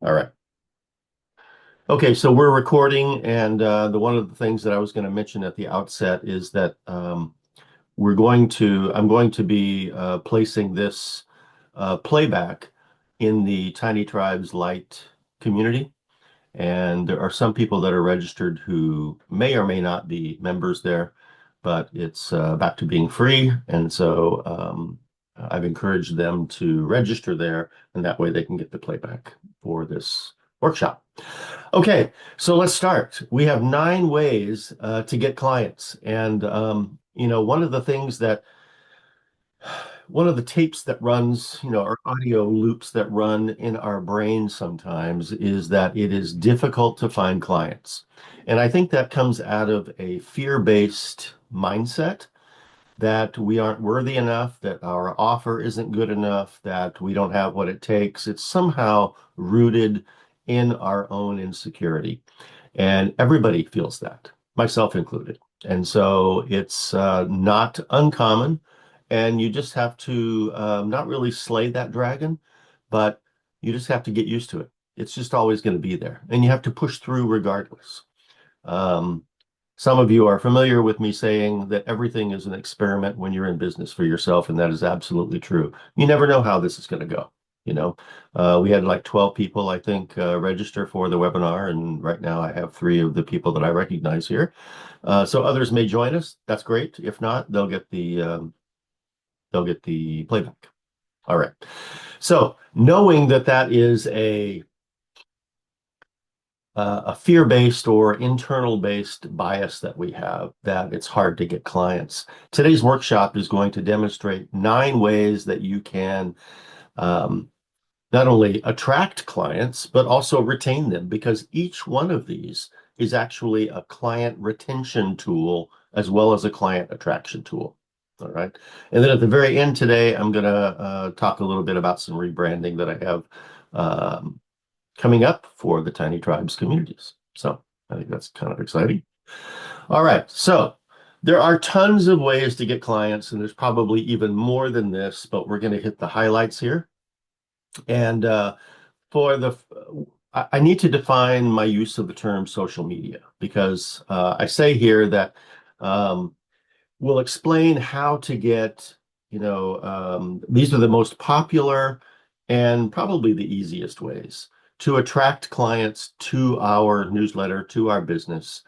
All right. Okay, so we're recording, and the one of the things that I was going to mention at the outset is that I'm going to be placing this playback in the Tiny Tribes Lite community, and there are some people that are registered who may or may not be members there, but it's back to being free, and so I've encouraged them to register there, and that way they can get the playback for this workshop. Okay, so let's start. We have 9 ways to get clients. And, one of the things that, one of the tapes that runs, or audio loops that run in our brain sometimes is that it is difficult to find clients. And I think that comes out of a fear-based mindset that we aren't worthy enough, that our offer isn't good enough, that we don't have what it takes. It's somehow rooted in our own insecurity. And everybody feels that, myself included. And so it's not uncommon. And you just have to not really slay that dragon, but you just have to get used to it. It's just always going to be there. And you have to push through regardless. Um, some of you are familiar with me saying that everything is an experiment when you're in business for yourself, and that is absolutely true. You never know how this is going to go. We had like 12 people, I think, register for the webinar, and right now I have 3 of the people that I recognize here. So others may join us. That's great. If not, they'll get the playback. All right. So knowing that that is a fear-based or internal-based bias that we have, that it's hard to get clients. Today's workshop is going to demonstrate 9 ways that you can not only attract clients, but also retain them, because each one of these is actually a client retention tool as well as a client attraction tool. All right. And then at the very end today, I'm going to talk a little bit about some rebranding that I have coming up for the Tiny Tribes communities. So I think that's kind of exciting. All right. So there are tons of ways to get clients, and there's probably even more than this, but we're going to hit the highlights here. And for the, I need to define my use of the term social media, because I say here that we'll explain how to get, these are the most popular and probably the easiest ways to attract clients to our newsletter, to our business.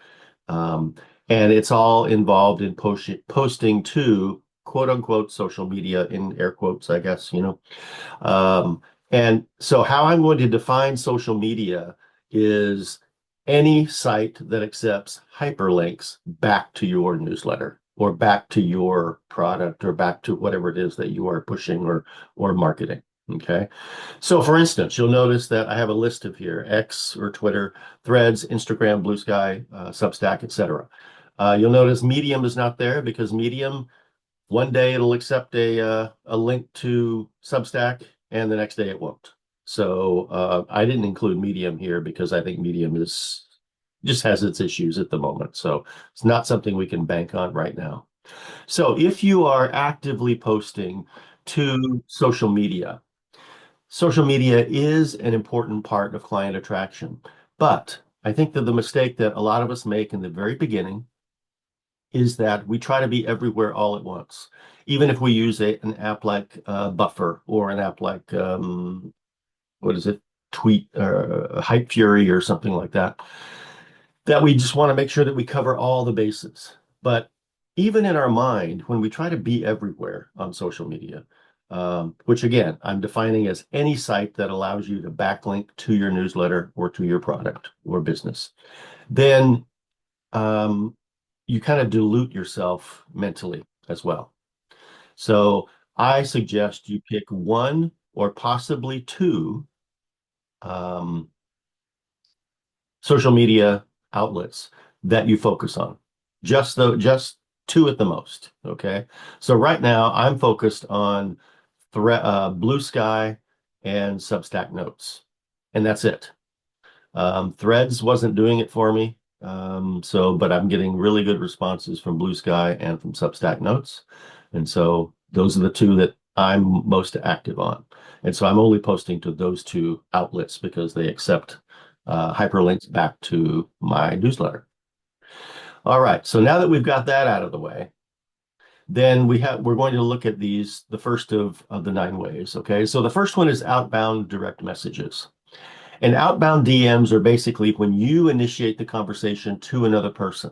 And it's all involved in posting to quote unquote social media, in air quotes, I guess, and so how I'm going to define social media is any site that accepts hyperlinks back to your newsletter or back to your product or back to whatever it is that you are pushing or marketing. Okay. So for instance, you'll notice that I have a list of here: X or Twitter, Threads, Instagram, Blue Sky, Substack, etc. You'll notice Medium is not there because Medium, one day it'll accept a link to Substack, and the next day it won't. So I didn't include Medium here because I think Medium just has its issues at the moment. So it's not something we can bank on right now. So if you are actively posting to social media is an important part of client attraction. But I think that the mistake that a lot of us make in the very beginning is that we try to be everywhere all at once. Even if we use an app like Buffer, or an app like, what is it, Tweet, Hype Fury or something like that, that we just want to make sure that we cover all the bases. But even in our mind, when we try to be everywhere on social media, which again, I'm defining as any site that allows you to backlink to your newsletter or to your product or business, then you kind of dilute yourself mentally as well. So I suggest you pick 1 or possibly 2 social media outlets that you focus on. Just 2 at the most. Okay. So right now I'm focused on Blue Sky and Substack Notes, and that's it. Threads wasn't doing it for me. But I'm getting really good responses from Blue Sky and from Substack Notes. And so those are the 2 I'm most active on. And so I'm only posting to those two outlets because they accept hyperlinks back to my newsletter. All right. So now that we've got that out of the way, then we're going to look at the first of the 9 ways. Okay. So the first one is outbound direct messages. And outbound DMs are basically when you initiate the conversation to another person.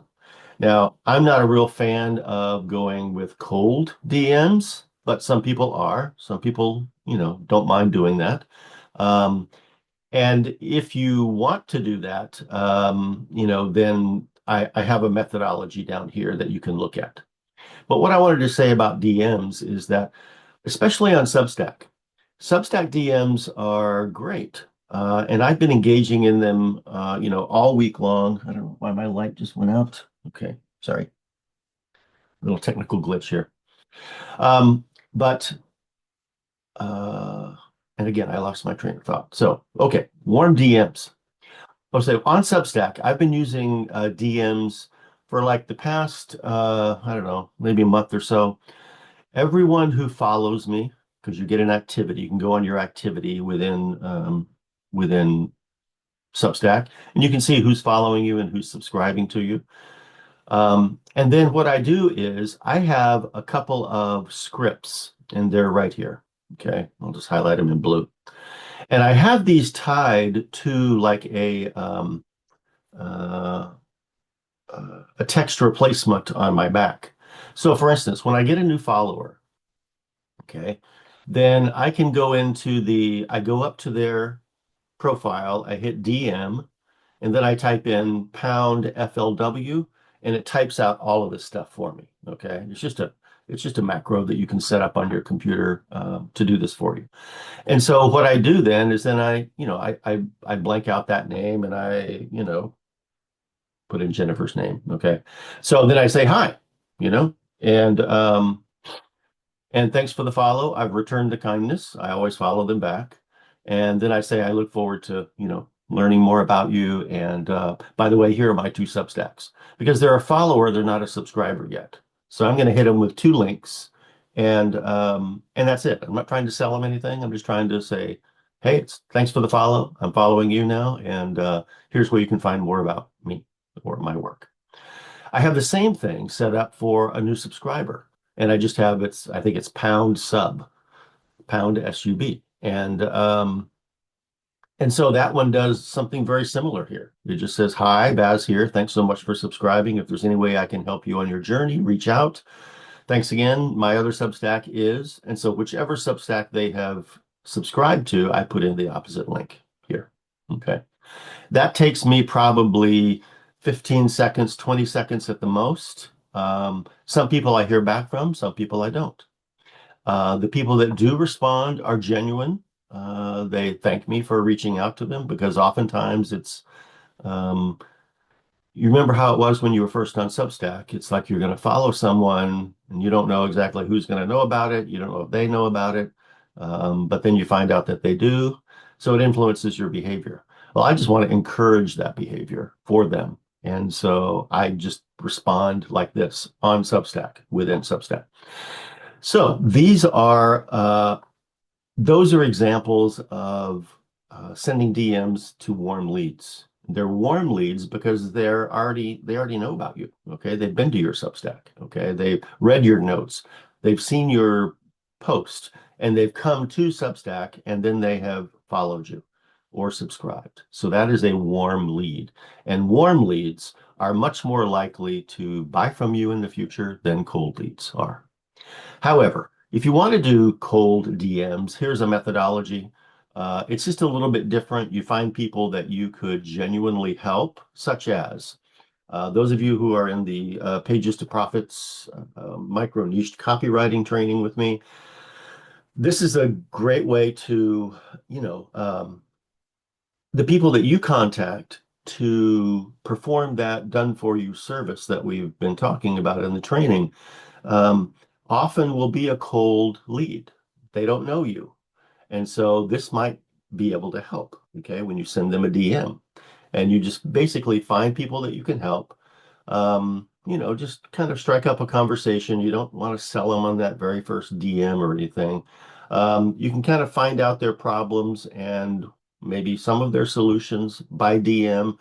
Now, I'm not a real fan of going with cold DMs, but some people are. Some people, don't mind doing that. Um, and if you want to do that, then I have a methodology down here that you can look at. But what I wanted to say about DMs is that, especially on Substack, Substack DMs are great. And I've been engaging in them, all week long. I don't know why my light just went out. Okay, sorry, little technical glitch here. Um, but uh, and again, I lost my train of thought. So, okay, warm DMs. I'll say on Substack, I've been using DMs for like the past, I don't know, maybe a month or so. Everyone who follows me, because you get an activity, you can go on your activity within Substack, and you can see who's following you and who's subscribing to you. And then what I do is I have a couple of scripts, and they're right here. Okay, I'll just highlight them in blue. And I have these tied to like uh, a text replacement on my back. So for instance, when I get a new follower, okay, then I can I go up to their profile, I hit DM, and then I type in pound FLW, and it types out all of this stuff for me. Okay, it's just a macro that you can set up on your computer to do this for you. And so what I do then is then I blank out that name and I put in Jennifer's name. Okay, so then I say hi, you know, and thanks for the follow. I've returned the kindness. I always follow them back. And then I say, I look forward to, learning more about you. And by the way, here are my two Substacks because they're a follower, they're not a subscriber yet. So I'm going to hit them with two links and that's it. I'm not trying to sell them anything. I'm just trying to say, hey, thanks for the follow. I'm following you now. And here's where you can find more about me or my work. I have the same thing set up for a new subscriber. And I just have I think it's pound sub, pound SUB. And so that one does something very similar here. It just says, hi, Baz here. Thanks so much for subscribing. If there's any way I can help you on your journey, reach out. Thanks again. My other Substack is, and so whichever Substack they have subscribed to, I put in the opposite link here. Okay. That takes me probably 15 seconds, 20 seconds at the most. Some people I hear back from, some people I don't. The people that do respond are genuine. They thank me for reaching out to them because oftentimes um, you remember how it was when you were first on Substack. It's like you're going to follow someone and you don't know exactly who's going to know about it. You don't know if they know about it. But then you find out that they do. So it influences your behavior. Well, I just want to encourage that behavior for them. And so I just respond like this on Substack, within Substack. So those are examples of sending DMs to warm leads. They're warm leads because they already know about you. Okay, they've been to your Substack. Okay, they've read your notes, they've seen your post, and they've come to Substack, and then they have followed you or subscribed. So that is a warm lead, and warm leads are much more likely to buy from you in the future than cold leads are. However, if you want to do cold DMs, here's a methodology. It's just a little bit different. You find people that you could genuinely help, such as those of you who are in the Pages to Profits micro niche copywriting training with me. This is a great way to, the people that you contact to perform that done for you service that we've been talking about in the training um, often will be a cold lead. They don't know you. And so this might be able to help, okay, when you send them a DM and you just basically find people that you can help. just kind of strike up a conversation. You don't want to sell them on that very first DM or anything. You can kind of find out their problems and maybe some of their solutions by DM.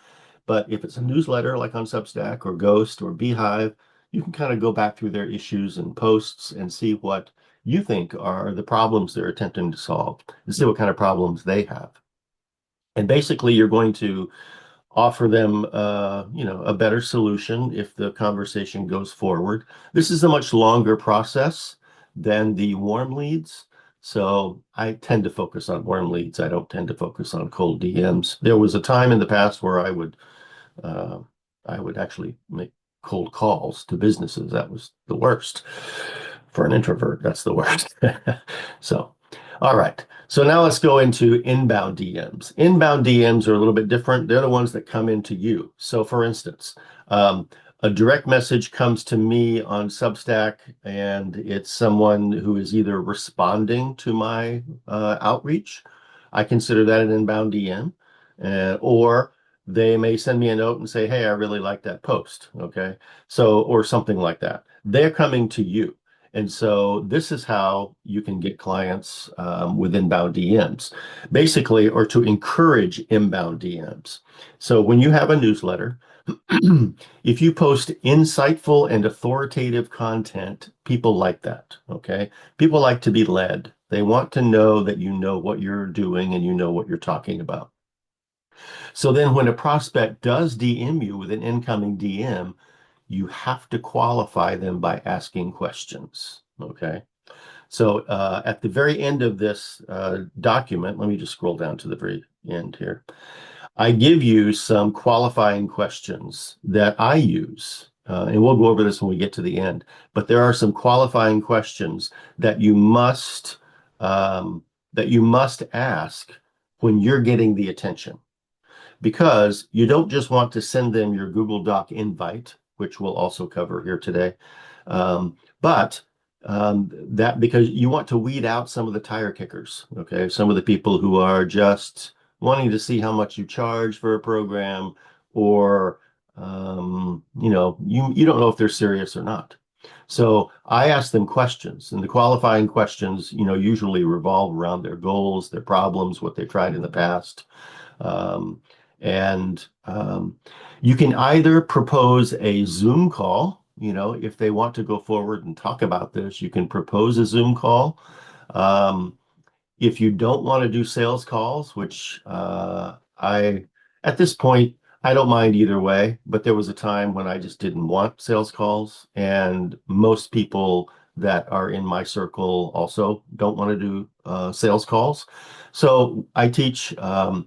But if it's a newsletter like on Substack or Ghost or Beehive, you can kind of go back through their issues and posts and see what you think are the problems they're attempting to solve and see what kind of problems they have. And basically, you're going to offer them, a better solution if the conversation goes forward. This is a much longer process than the warm leads. So I tend to focus on warm leads. I don't tend to focus on cold DMs. There was a time in the past where uh, I would actually make cold calls to businesses. That was the worst. For an introvert, that's the worst. So, all right. So now let's go into inbound DMs. Inbound DMs are a little bit different. They're the ones that come into you. So, for instance, a direct message comes to me on Substack, and it's someone who is either responding to my outreach. I consider that an inbound DM, or they may send me a note and say, "Hey, I really like that post." Okay. So, or something like that. They're coming to you. And so this is how you can get clients with inbound DMs, basically, or to encourage inbound DMs. So when you have a newsletter, if you post insightful and authoritative content, people like that. Okay. People like to be led. They want to know that you know what you're doing and you know what you're talking about. So then when a prospect does DM you with an incoming DM, you have to qualify them by asking questions. Okay. So at the very end of this document, let me just scroll down to the very end here. I give you some qualifying questions that I use. And we'll go over this when we get to the end. But there are some qualifying questions that um, you must ask when you're getting the attention, because you don't just want to send them your Google Doc invite, which we'll also cover here today, but that because you want to weed out some of the tire kickers, okay? Some of the people who are just wanting to see how much you charge for a program, or you don't know if they're serious or not. So I ask them questions, and the qualifying questions, usually revolve around their goals, their problems, what they've tried in the past. Um, and you can either propose a Zoom call, if they want to go forward and talk about this, you can propose a Zoom call. Um, if you don't want to do sales calls, which at this point, I don't mind either way, but there was a time when I just didn't want sales calls, and most people that are in my circle also don't want to do sales calls. So I teach a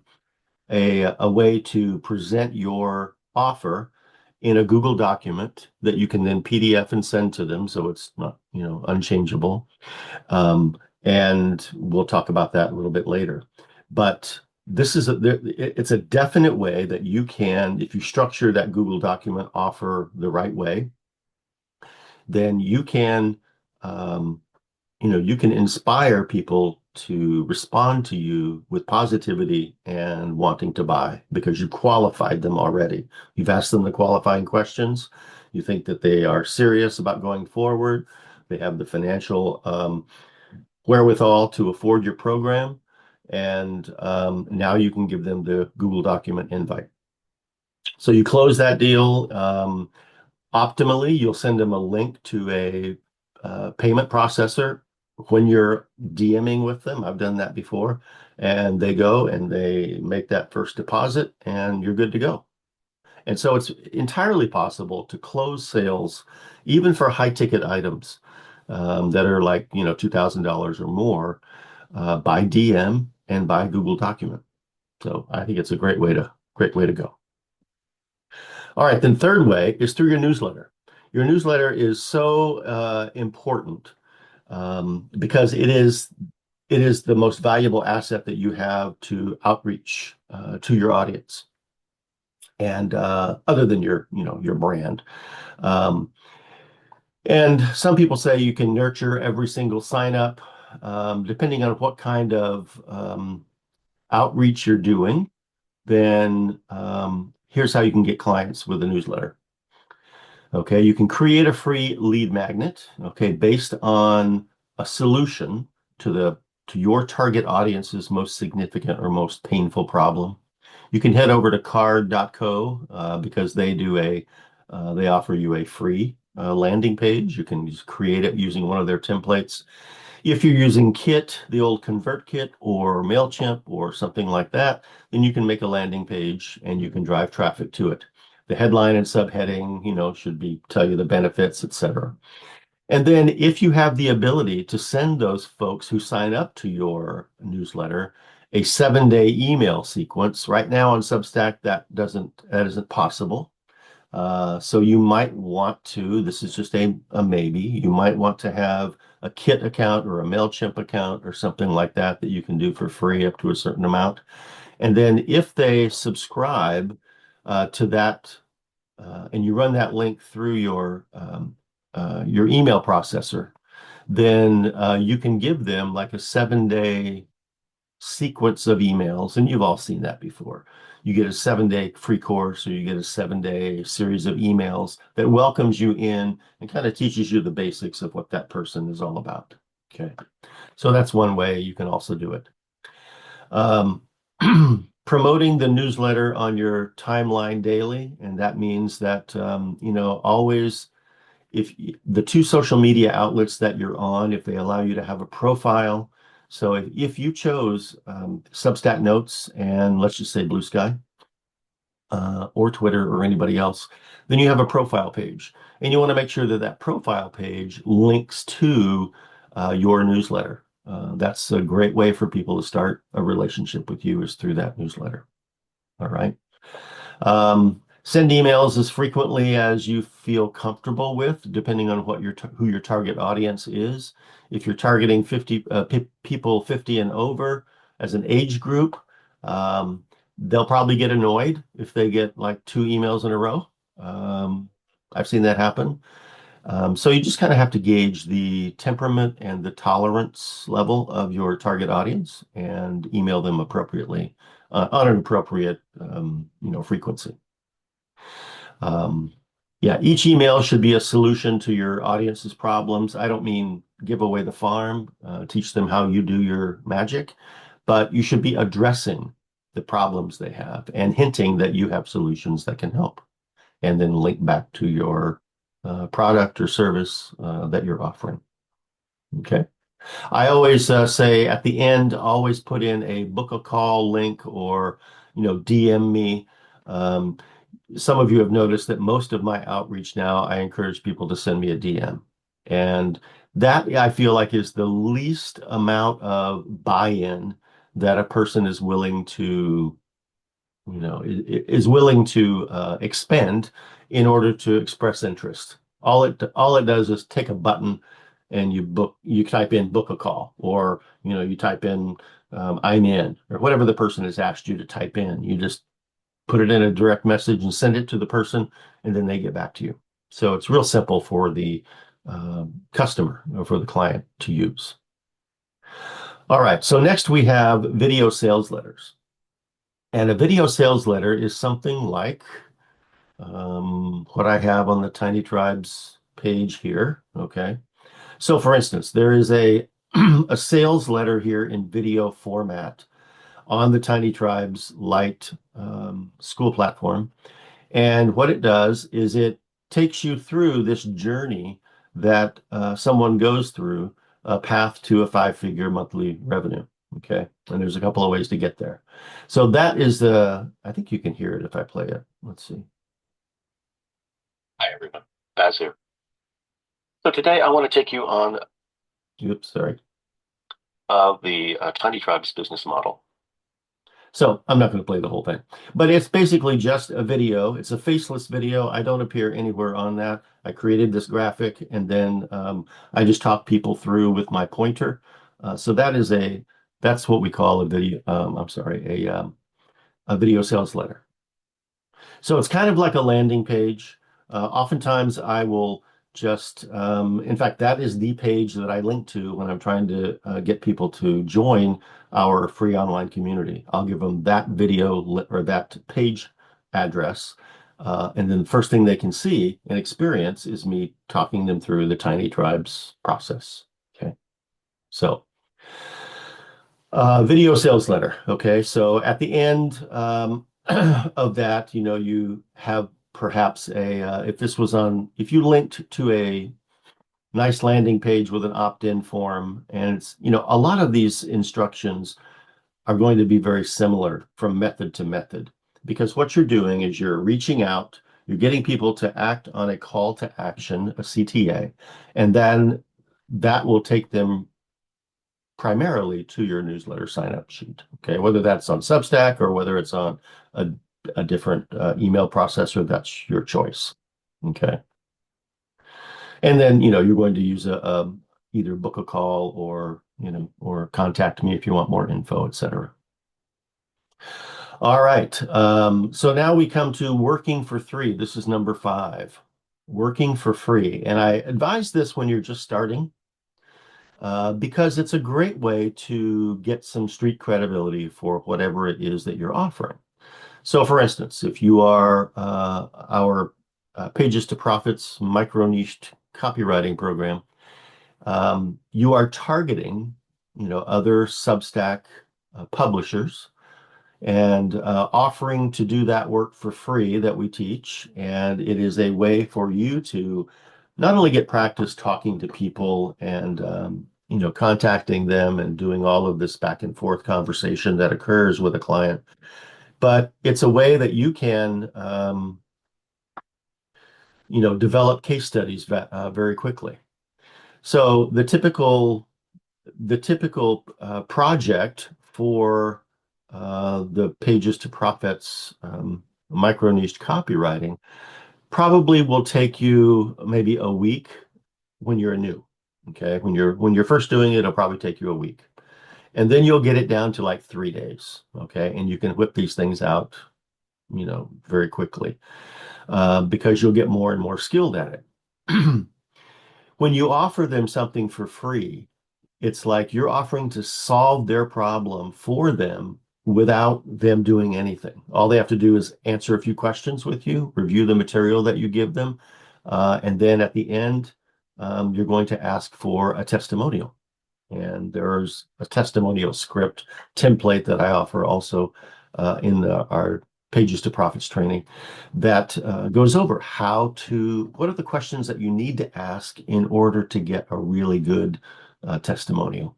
way to present your offer in a Google document that you can then PDF and send to them, so it's not, unchangeable. Um, and we'll talk about that a little bit later. But it's a definite way that you can, if you structure that Google document offer the right way, then um, you can inspire people to respond to you with positivity and wanting to buy because you qualified them already. You've asked them the qualifying questions. You think that they are serious about going forward. They have the financial wherewithal to afford your program. And now you can give them the Google document invite. So you close that deal. Optimally, you'll send them a link to a payment processor when you're DMing with them. I've done that before. And they go and they make that first deposit, and you're good to go. And so it's entirely possible to close sales, even for high ticket items that are like, $2,000 or more by DM and by Google document. So I think it's a great way to go. All right, then third way is through your newsletter. Your newsletter is so important because it is the most valuable asset that you have to outreach to your audience, and other than your brand. Um, and some people say you can nurture every single sign up, depending on what kind of outreach you're doing. Then here's how you can get clients with a newsletter. Okay, you can create a free lead magnet, okay, based on a solution to the to your target audience's most significant or most painful problem. You can head over to card.co because they offer you a free landing page. You can just create it using one of their templates. If you're using Kit, the old ConvertKit or MailChimp or something like that, then you can make a landing page and you can drive traffic to it. The headline and subheading, should be tell you the benefits, etc. And then if you have the ability to send those folks who sign up to your newsletter a 7-day email sequence, right now on Substack, that isn't possible. So you might want to, this is just a maybe, you might want to have a Kit account or a MailChimp account or something like that that you can do for free up to a certain amount. And then if they subscribe to that and you run that link through your email processor, then you can give them like a 7-day sequence of emails, and you've all seen that before. You get a 7-day free course, or you get a 7-day series of emails that welcomes you in and kind of teaches you the basics of what that person is all about. Okay, so that's one way you can also do it. Um, Promoting the newsletter on your timeline daily, and that means that always if the two social media outlets that you're on, if they allow you to have a profile. So if you chose Substack Notes and let's just say Blue Sky or Twitter or anybody else, then you have a profile page. And you want to make sure that that profile page links to your newsletter. That's a great way for people to start a relationship with you is through that newsletter. All right. Send emails as frequently as you feel comfortable with, depending on who your target audience is. If you're targeting people 50 and over as an age group, they'll probably get annoyed if they get like 2 emails in a row. I've seen that happen. So you just kind of have to gauge the temperament and the tolerance level of your target audience and email them appropriately on an appropriate frequency. Yeah, each email should be a solution to your audience's problems. I don't mean give away the farm, teach them how you do your magic, but you should be addressing the problems they have and hinting that you have solutions that can help, and then link back to your product or service that you're offering. Okay. I always say at the end, always put in a book a call link or, DM me. Um, some of you have noticed that most of my outreach now, I encourage people to send me a DM. And that I feel like is the least amount of buy-in that a person is willing to, is willing to expend in order to express interest. All it does is take a button and you type in book a call, or you type in I'm in, or whatever the person has asked you to type in. You just put it in a direct message and send it to the person, and then they get back to you. So it's real simple for the customer or for the client to use. All right, so next we have video sales letters. And a video sales letter is something like what I have on the Tiny Tribes page here. Okay. So for instance, there is a a sales letter here in video format on the Tiny Tribes Lite school platform. And what it does is it takes you through this journey that someone goes through, a path to a 5-figure monthly revenue. Okay. And there's a couple of ways to get there. So that is I think you can hear it if I play it. Let's see. Hi, everyone. Baz here. So today I want to take you on, oops, sorry, of the Tiny Tribes business model. So I'm not going to play the whole thing, but it's basically just a video. It's a faceless video. I don't appear anywhere on that. I created this graphic and then I just talk people through with my pointer. So that's what we call a video. I'm sorry, a video sales letter. So it's kind of like a landing page. Oftentimes I will just, in fact, that is the page that I link to when I'm trying to get people to join our free online community. I'll give them that video or that page address. And then the first thing they can see and experience is me talking them through the Tiny Tribes process. Okay. So, video sales letter. Okay. So at the end of that, you have perhaps if you linked to a nice landing page with an opt-in form, and a lot of these instructions are going to be very similar from method to method, because what you're doing is you're reaching out, you're getting people to act on a call to action, a CTA, and then that will take them primarily to your newsletter sign-up sheet. Okay, whether that's on Substack or whether it's on a, a different email processor, that's your choice. Okay. And then, you're going to use either book a call or contact me if you want more info, etc. All right. So now we come to working for free. This is number 5, working for free. And I advise this when you're just starting, because it's a great way to get some street credibility for whatever it is that you're offering. So for instance, if you are our Pages to Profits micro niched copywriting program, you are targeting, other Substack publishers and offering to do that work for free that we teach. And it is a way for you to not only get practice talking to people and, contacting them and doing all of this back and forth conversation that occurs with a client, but it's a way that you can, develop case studies very quickly. So the typical project for the Pages to Profits micro niched copywriting probably will take you maybe a week when you're new. Okay, when you're first doing it, it'll probably take you a week, and then you'll get it down to like 3 days. Okay, and you can whip these things out, very quickly, because you'll get more and more skilled at it. When you offer them something for free, it's like you're offering to solve their problem for them without them doing anything. All they have to do is answer a few questions with you, review the material that you give them, and then at the end, you're going to ask for a testimonial. And there's a testimonial script template that I offer also in our Pages to Profits training that goes over what are the questions that you need to ask in order to get a really good testimonial.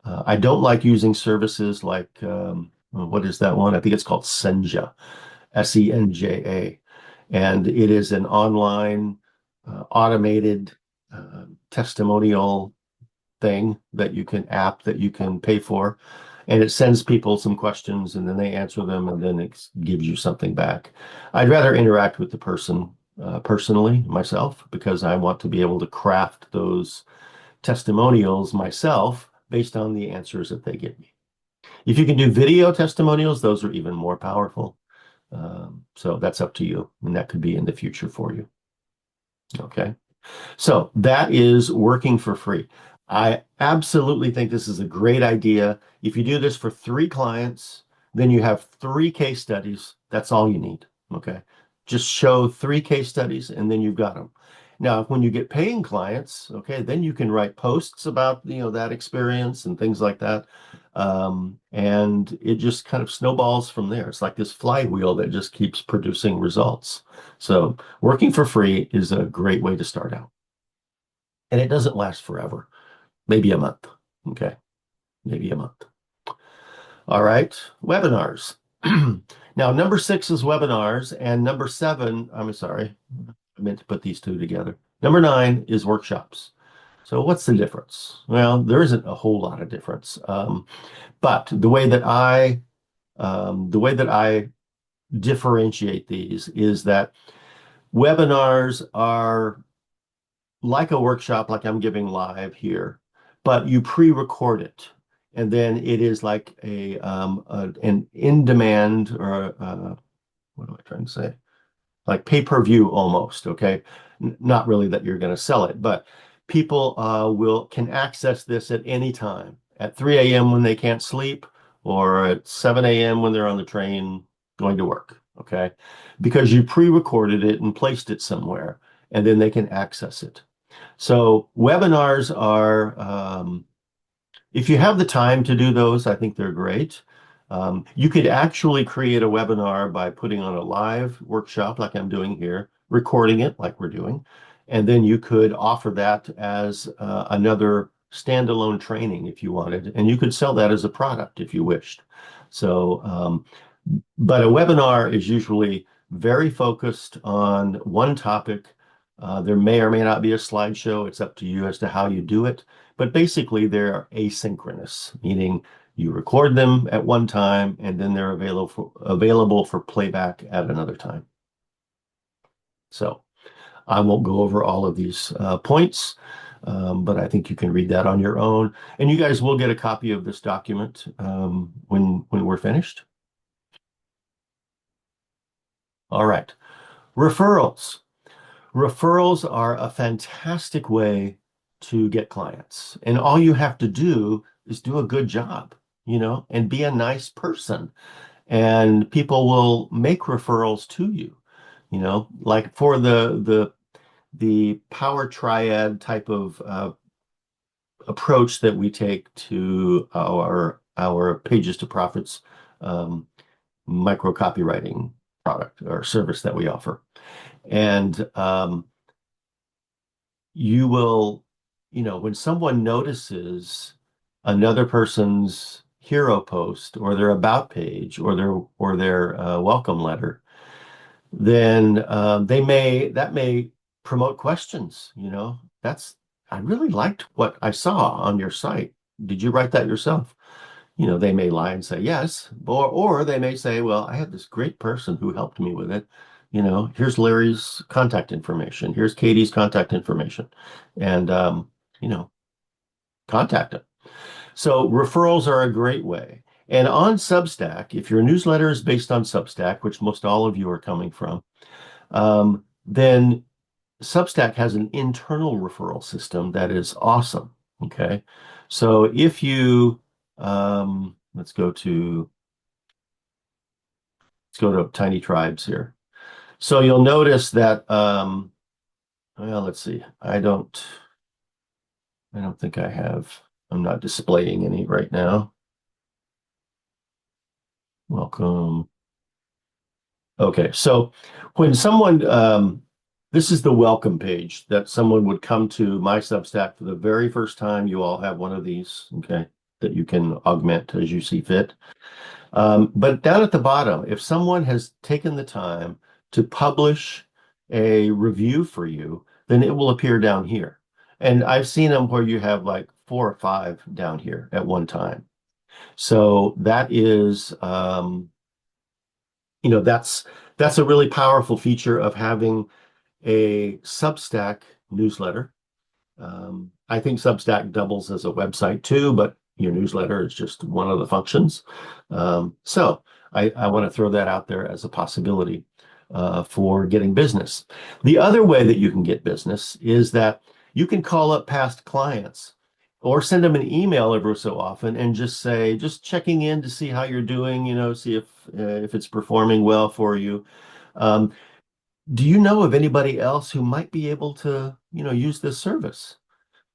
I don't like using services like, what is that one? I think it's called Senja, Senja. And it is an online automated testimonial app that you can pay for. And it sends people some questions and then they answer them and then it gives you something back. I'd rather interact with the person personally myself, because I want to be able to craft those testimonials myself based on the answers that they give me. If you can do video testimonials, those are even more powerful. So that's up to you, and that could be in the future for you. Okay. So that is working for free. I absolutely think this is a great idea. If you do this for 3 clients, then you have 3 case studies. That's all you need. Okay. Just show 3 case studies and then you've got them. Now, when you get paying clients, okay, then you can write posts about, that experience and things like that. And it just kind of snowballs from there. It's like this flywheel that just keeps producing results. So working for free is a great way to start out. And it doesn't last forever. Maybe a month. Okay. Maybe a month. All right. Webinars. Now, number 6 is webinars, and number 7, I'm sorry, I meant to put these 2 together. Number 9 is workshops. So what's the difference? Well, there isn't a whole lot of difference. But the way that I differentiate these is that webinars are like a workshop, like I'm giving live here, but you pre-record it. And then it is like an in-demand, or what am I trying to say? Like pay-per-view almost, okay? Not really that you're going to sell it, but people can access this at any time, at 3 a.m. when they can't sleep, or at 7 a.m. when they're on the train, going to work, okay? Because you pre-recorded it and placed it somewhere, and then they can access it. So webinars are, if you have the time to do those, I think they're great. You could actually create a webinar by putting on a live workshop like I'm doing here, recording it like we're doing, and then you could offer that as another standalone training if you wanted, and you could sell that as a product if you wished. So, but a webinar is usually very focused on one topic. There may or may not be a slideshow. It's up to you as to how you do it. But basically, they're asynchronous, meaning you record them at one time and then they're available for playback at another time. So I won't go over all of these points, but I think you can read that on your own. And you guys will get a copy of this document when we're finished. All right. Referrals. Referrals are a fantastic way to get clients. And all you have to do is do a good job, and be a nice person. And people will make referrals to you, like for the power triad type of approach that we take to our Pages to Profits micro copywriting product or service that we offer. And you will, when someone notices another person's hero post or their about page or their welcome letter, then that may promote questions. I really liked what I saw on your site. Did you write that yourself? They may lie and say yes, or they may say, well, I had this great person who helped me with it. Here's Larry's contact information. Here's Katie's contact information. And, contact them. So referrals are a great way. And on Substack, if your newsletter is based on Substack, which most all of you are coming from, then Substack has an internal referral system that is awesome. Okay. So if you, let's go to Tiny Tribes here. So you'll notice that, well, let's see. I don't think I'm not displaying any right now. Welcome. Okay, so when someone, this is the welcome page that someone would come to my Substack for the very first time. You all have one of these, okay, that you can augment as you see fit. But down at the bottom, if someone has taken the time to publish a review for you, then it will appear down here. And I've seen them where you have like 4 or 5 down here at one time. So that is, that's a really powerful feature of having a Substack newsletter. I think Substack doubles as a website too, but your newsletter is just one of the functions. So I want to throw that out there as a possibility for getting business. The other way that you can get business is that you can call up past clients or send them an email every so often and just say, just checking in to see how you're doing, see if it's performing well for you. Do you know of anybody else who might be able to, use this service?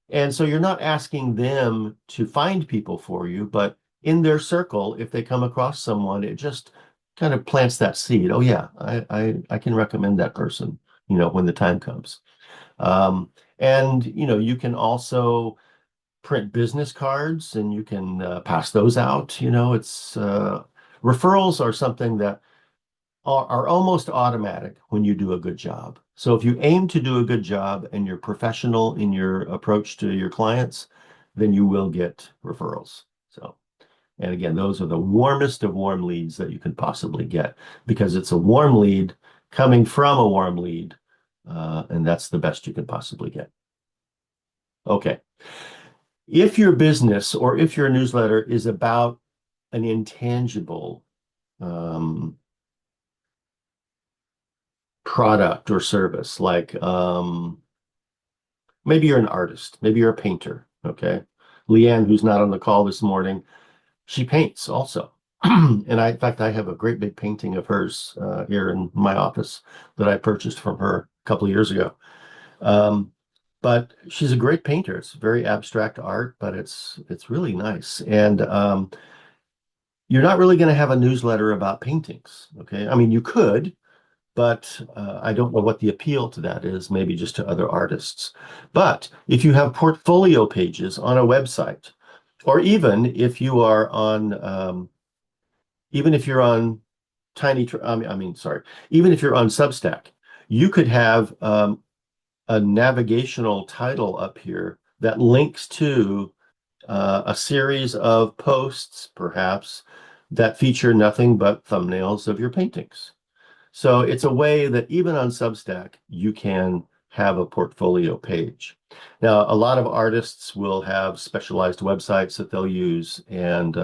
And so you're not asking them to find people for you, but in their circle, if they come across someone, it just kind of plants that seed. Oh yeah, I can recommend that person, when the time comes. And you can also print business cards and you can pass those out. It's referrals are something that are almost automatic when you do a good job. So if you aim to do a good job and you're professional in your approach to your clients, then you will get referrals. So, and again, those are the warmest of warm leads that you can possibly get because it's a warm lead coming from a warm lead, and that's the best you can possibly get. Okay. If your business or if your newsletter is about an intangible product or service, like maybe you're an artist, maybe you're a painter, okay? Leanne, who's not on the call this morning, she paints also. In fact, I have a great big painting of hers here in my office that I purchased from her a couple of years ago. Um, but she's a great painter. It's very abstract art, but it's really nice. And you're not really going to have a newsletter about paintings, okay? I mean, you could, but I don't know what the appeal to that is, maybe just to other artists. But if you have portfolio pages on a website, or even if you're on sorry, even if you're on Substack, you could have a navigational title up here that links to a series of posts, perhaps, that feature nothing but thumbnails of your paintings. So it's a way that even on Substack, you can have a portfolio page. Now, a lot of artists will have specialized websites that they'll use and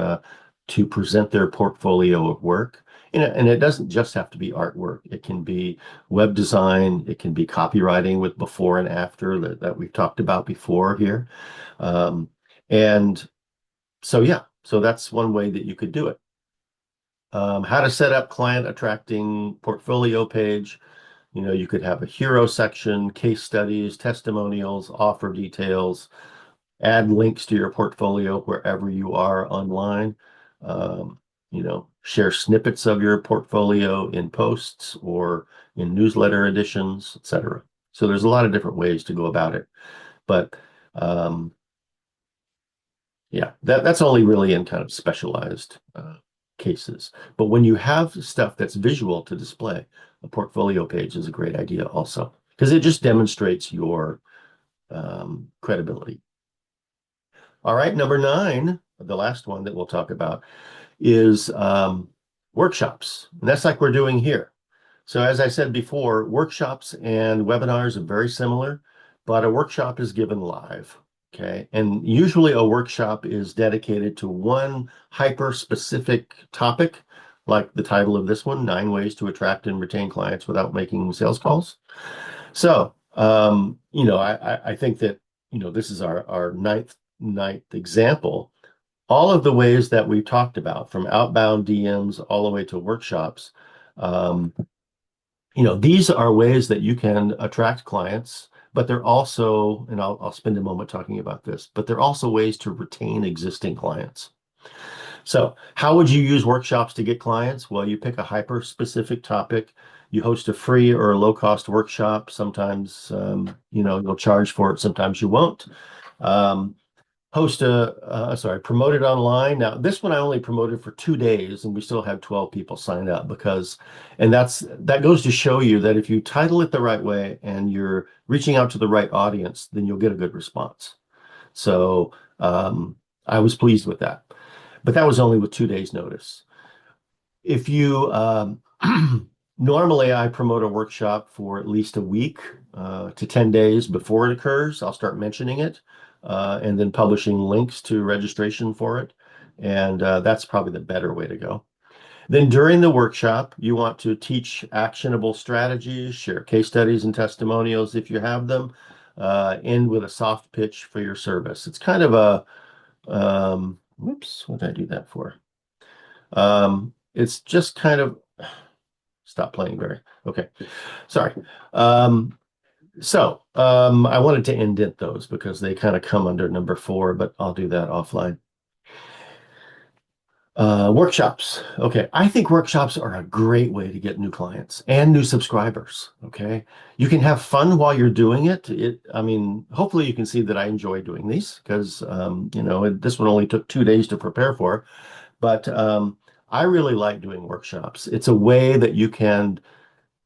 to present their portfolio of work. And it doesn't just have to be artwork. It can be web design. It can be copywriting with before and after that we've talked about before here. Um, and so, yeah, so that's one way that you could do it. How to set up client attracting portfolio page. You could have a hero section, case studies, testimonials, offer details, add links to your portfolio wherever you are online. Um, share snippets of your portfolio in posts or in newsletter editions, etc. So there's a lot of different ways to go about it. But um, yeah, that's only really in kind of specialized cases. But when you have stuff that's visual to display, a portfolio page is a great idea also, because it just demonstrates your credibility. All right, number 9, the last one that we'll talk about is workshops. And that's like we're doing here. So as I said before, workshops and webinars are very similar, but a workshop is given live. Okay. And usually a workshop is dedicated to one hyper-specific topic, like the title of this one, 9 Ways to Attract and Retain Clients Without Making Sales Calls. So, I think that, this is our ninth example. All of the ways that we've talked about, from outbound DMs all the way to workshops, um, these are ways that you can attract clients, but they're also, and I'll spend a moment talking about this, but they're also ways to retain existing clients. So how would you use workshops to get clients? Well, you pick a hyper specific topic. You host a free or a low cost workshop. Sometimes, you'll charge for it. Sometimes you won't. Um, Promote it online. Now, this one I only promoted for 2 days, and we still had 12 people sign up and that goes to show you that if you title it the right way and you're reaching out to the right audience, then you'll get a good response. So I was pleased with that, but that was only with 2 days notice. If you normally I promote a workshop for at least a week to 10 days before it occurs. I'll start mentioning it and then publishing links to registration for it. And that's probably the better way to go. Then during the workshop, you want to teach actionable strategies, share case studies and testimonials if you have them, end with a soft pitch for your service. It's kind of whoops, what did I do that for? It's just kind of, stop playing, Barry. Okay, sorry. I wanted to indent those because they kind of come under number 4, but I'll do that offline. Workshops. Okay. I think workshops are a great way to get new clients and new subscribers. Okay. You can have fun while you're doing it. Hopefully you can see that I enjoy doing these because, this one only took 2 days to prepare for, but I really like doing workshops. It's a way that you can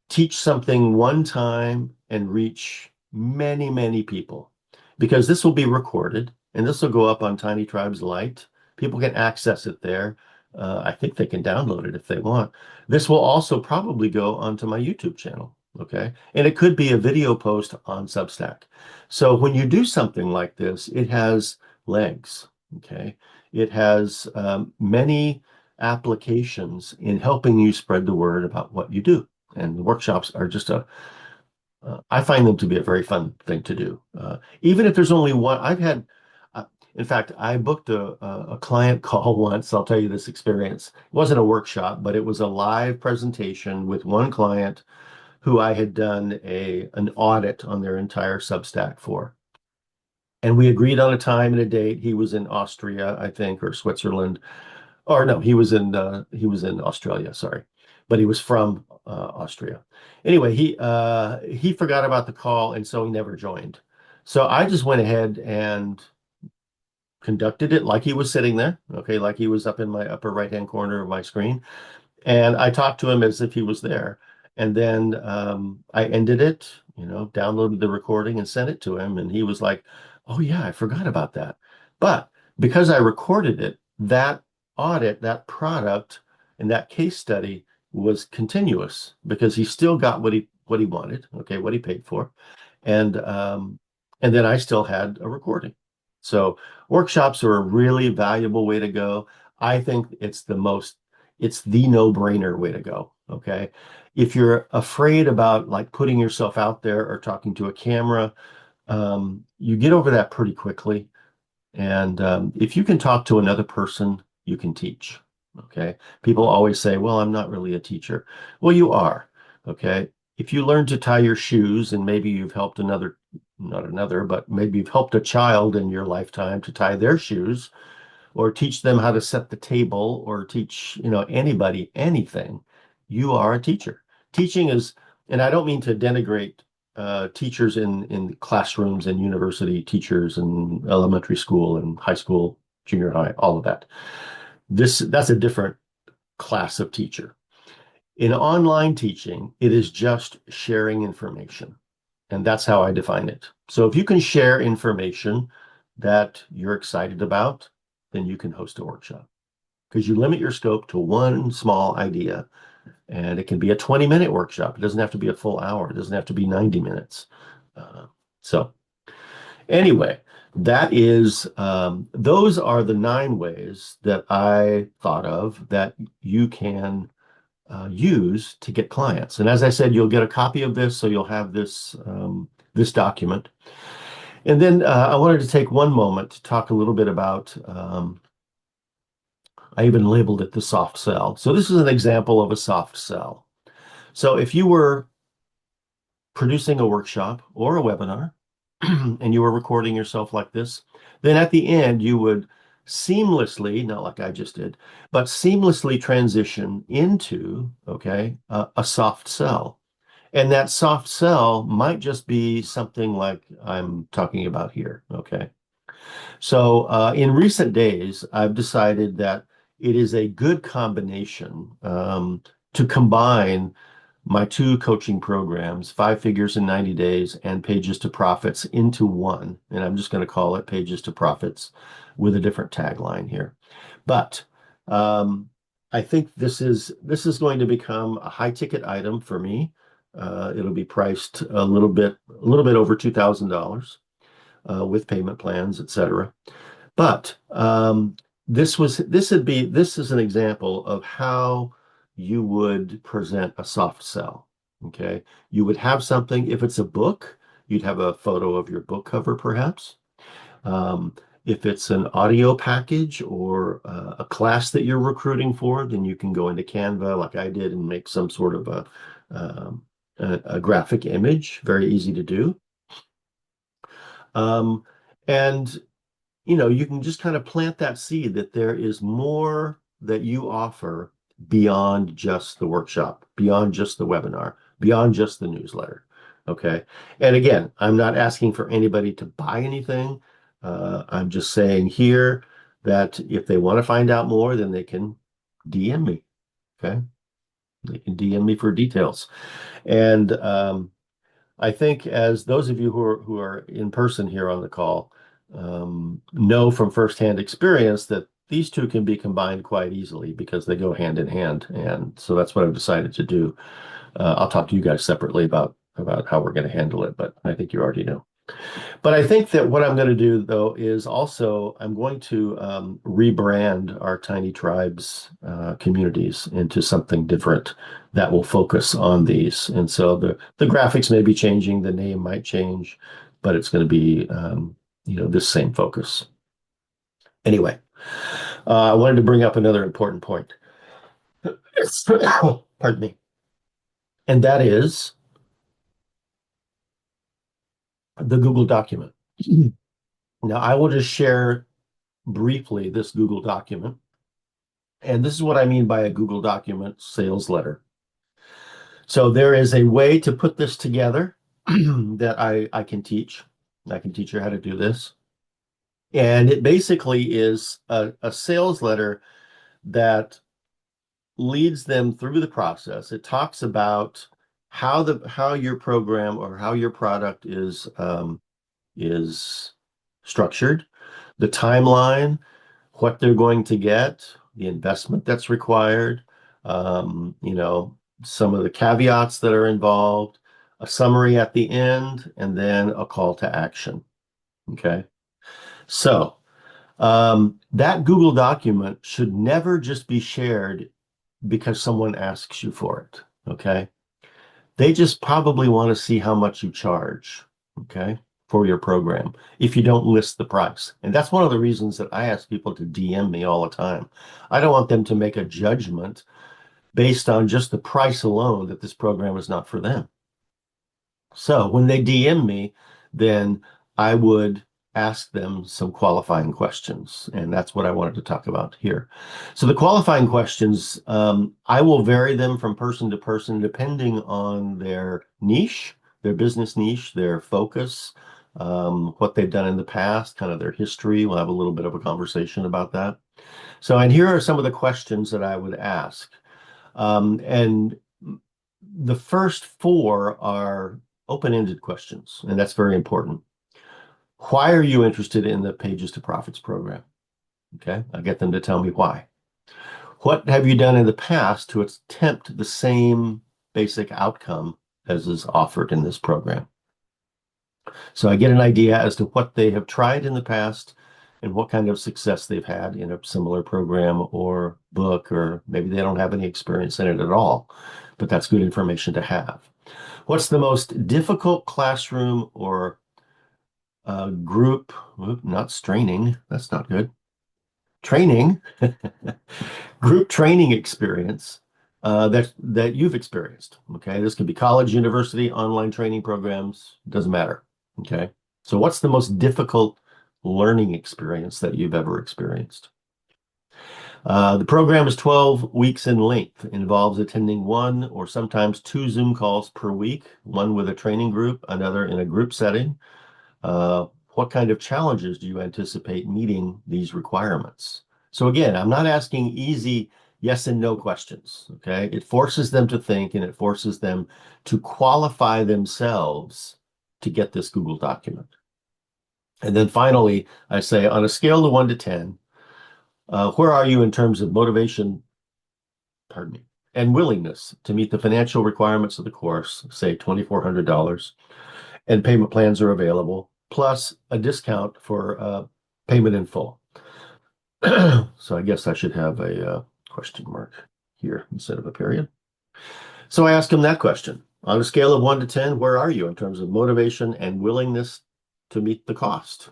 teach something one time and reach many, many people, because this will be recorded and this will go up on Tiny Tribes Lite. People can access it there. I think they can download it if they want. This will also probably go onto my YouTube channel. Okay. And it could be a video post on Substack. So when you do something like this, it has legs. Okay. It has many applications in helping you spread the word about what you do. And the workshops are just I find them to be a very fun thing to do. Even if there's only one, In fact, I booked a client call once. I'll tell you this experience. It wasn't a workshop, but it was a live presentation with one client who I had done an audit on their entire Substack for. And we agreed on a time and a date. He was in Austria, I think, or Switzerland. Or no, he was in Australia, sorry. But he was from Austria. Anyway, he forgot about the call and so he never joined. So I just went ahead and conducted it like he was sitting there, okay, like he was up in my upper right-hand corner of my screen. And I talked to him as if he was there. And then I ended it, downloaded the recording and sent it to him. And he was like, oh, yeah, I forgot about that. But because I recorded it, that audit, that product, and that case study was continuous because he still got what he wanted, okay, what he paid for. And then I still had a recording. So workshops are a really valuable way to go. I think it's the no-brainer way to go. Okay. If you're afraid about like putting yourself out there or talking to a camera, you get over that pretty quickly. And if you can talk to another person, you can teach. Okay. People always say, well, I'm not really a teacher. Well, you are. Okay. If you learn to tie your shoes and maybe you've helped not another, but maybe you've helped a child in your lifetime to tie their shoes, or teach them how to set the table, or teach, anybody anything, you are a teacher. Teaching is, and I don't mean to denigrate teachers in classrooms and university teachers and elementary school and high school, junior high, all of that. That's a different class of teacher. In online teaching, it is just sharing information. And that's how I define it. So if you can share information that you're excited about, then you can host a workshop because you limit your scope to one small idea. And it can be a 20-minute workshop. It doesn't have to be a full hour. It doesn't have to be 90 minutes. So anyway, those are the 9 ways that I thought of that you can use to get clients. And as I said, you'll get a copy of this, so you'll have this document. And then I wanted to take one moment to talk a little bit about, I even labeled it the soft sell. So this is an example of a soft sell. So if you were producing a workshop or a webinar and you were recording yourself like this, then at the end you would seamlessly, not like I just did, but seamlessly transition into, okay, a soft sell. And that soft sell might just be something like I'm talking about here, okay? So in recent days, I've decided that it is a good combination to combine my 2 coaching programs, 5 Figures in 90 Days and Pages to Profits, into one. And I'm just going to call it Pages to Profits with a different tagline here. But I think this is going to become a high ticket item for me. It'll be priced a little bit over $2,000 with payment plans, etc. But this is an example of how you would present a soft sell. Okay, you would have something. If it's a book, you'd have a photo of your book cover, perhaps. If it's an audio package or a class that you're recruiting for, then you can go into Canva like I did and make some sort of a graphic image. Very easy to do. And you can just kind of plant that seed that there is more that you offer beyond just the workshop, beyond just the webinar, beyond just the newsletter. Okay. And again, I'm not asking for anybody to buy anything. I'm just saying here that if they want to find out more, then they can DM me. Okay. They can DM me for details. And I think as those of you who are in person here on the call know from firsthand experience that these 2 can be combined quite easily because they go hand in hand. And so that's what I've decided to do. I'll talk to you guys separately about how we're going to handle it, but I think you already know. But I think that what I'm going to do, though, is also I'm going to rebrand our Tiny Tribes communities into something different that will focus on these. And so the graphics may be changing, the name might change, but it's going to be, this same focus. Anyway, I wanted to bring up another important point. Pardon me. And that is the Google document. Now, I will just share briefly this Google document. And this is what I mean by a Google document sales letter. So there is a way to put this together that I can teach. I can teach you how to do this. And it basically is a sales letter that leads them through the process. It talks about how your program or how your product is structured, the timeline, what they're going to get, the investment that's required, you know, some of the caveats that are involved, a summary at the end, and then a call to action. Okay. So that Google document should never just be shared because someone asks you for it. Okay. They just probably want to see how much you charge. Okay. For your program if you don't list the price. And that's one of the reasons that I ask people to DM me all the time. I don't want them to make a judgment based on just the price alone that this program is not for them. So when they DM me, then I would ask them some qualifying questions. And that's what I wanted to talk about here. So the qualifying questions, I will vary them from person to person depending on their niche, their business niche, their focus, what they've done in the past, kind of their history. We'll have a little bit of a conversation about that. So, and here are some of the questions that I would ask. And the first four are open-ended questions, and that's very important. Why are you interested in the Pages to Profits program? Okay, I get them to tell me why. What have you done in the past to attempt the same basic outcome as is offered in this program? So I get an idea as to what they have tried in the past and what kind of success they've had in a similar program or book, or maybe they don't have any experience in it at all, but that's good information to have. What's the most difficult classroom or group, not straining, that's not good, training, group training experience that you've experienced? Okay, this could be college, university, online training programs, doesn't matter. Okay, so what's the most difficult learning experience that you've ever experienced? The program is 12 weeks in length, involves attending one or sometimes two Zoom calls per week, one with a training group, another in a group setting. What kind of challenges do you anticipate meeting these requirements? So again, I'm not asking easy yes and no questions. Okay, it forces them to think and it forces them to qualify themselves to get this Google document. And then finally, I say on a scale of 1 to 10, where are you in terms of motivation, pardon me, and willingness to meet the financial requirements of the course, say $2,400, and payment plans are available, plus a discount for payment in full. So I guess I should have a question mark here instead of a period. So I ask him that question. On a scale of 1 to 10, where are you in terms of motivation and willingness to meet the cost?